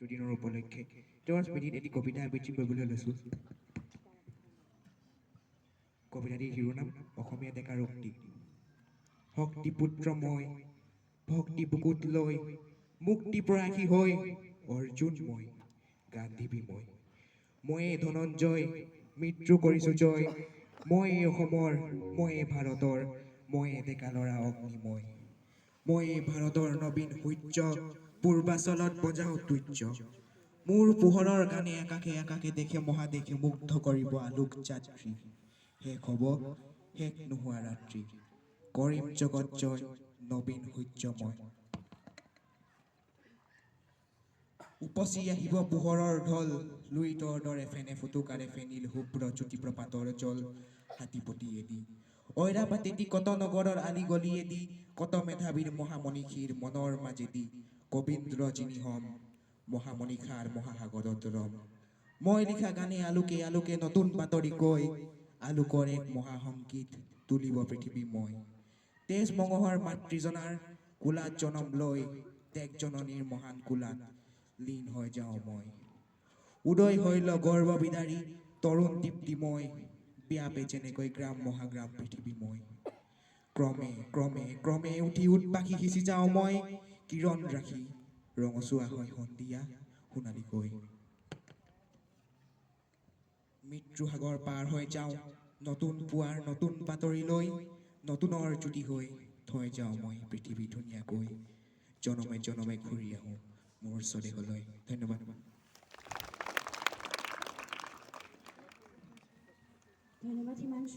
দুদিনৰ উপলক্ষে তেওঁৰ স্মৃতিত এটি কবিতা আবৃত্তি কৰিবলৈ লৈছোঁ। কবিতাটিৰ শিৰোনাম অসমীয়া ডেকা ৰক্তি। শক্তিপুত্ৰ মই, ভক্তি বুকুত লৈ, মুক্তি প্ৰয়াসী হৈ, অৰ্জুন মই, গান্ধীবী মই। ময়ে ধনঞ্জয়, মৃত্যু কৰিছোঁ জয়, মই অসমৰ, মই ভাৰতৰ, মই ডেকা ল'ৰা অগ্নিময়। মই ভাৰতৰ নবীন সূৰ্য, পূৰ্বাচলত বজাওঁ তুৰ্য। মোৰ পোহৰৰ গানে আকাশে আকাশে দেশে মহাদেশে মুগ্ধ কৰিব আলোক যাত্ৰী। শেষ হ'ব শেষ নোহোৱা ৰাত্ৰি, কৰিম জগত জয়, নবীন সূৰ্য মই। উপচি আহিব পোহৰৰ ঢল, লুইতৰ দৰে ফেনে ফুটুকাৰে ফেনিল শুভ্ৰ জ্যোতিপ্ৰপাতৰ জল। হাতীপতিয়েদি ঐৰাপাতেদি কত নগৰৰ আলি গলিয়েদি, কত মেধাৱীৰ মহামনীষীৰ মনৰ মাজেদি, কবীন্দ্ৰ যিনি হম, মহামনীষাৰ মহাসাগৰত ৰম। মই লিখা গানে আলোকে আলোকে নতুন বাতৰি কৈ, আলোকৰ এক মহাসংগীত তুলিব পৃথিৱী মই। তেজ মঙহৰ মাতৃজনাৰ কোলাত জনম লৈ, দেশ জননীৰ মহান কোলাত লীন হৈ যাওঁ মই। উদয় হৈল গৰ্ব বিদাৰী তৰুণ দীপ্তিময়, ব্যাপে যেনেকৈ গ্ৰাম মহাগ্ৰাম পৃথিৱী মই। ক্ৰমে ক্ৰমে ক্ৰমে উঠি উৎপাখি সিঁচি যাওঁ মই, কিৰণ ৰাখি ৰঙচুৱা হয় সন্ধিয়া সোণালীকৈ। মৃত্যু সাগৰ পাৰ হৈ যাওঁ নতুন পুৱাৰ নতুন বাতৰি লৈ, নতুনৰ জ্যোতি হৈ থৈ যাওঁ মই পৃথিৱী ধুনীয়াকৈ। জনমে জনমে ঘূৰি আহোঁ মোৰ স্বদেশলৈ। ধন্যবাদ। ধন্যবাদ হিমাংশু।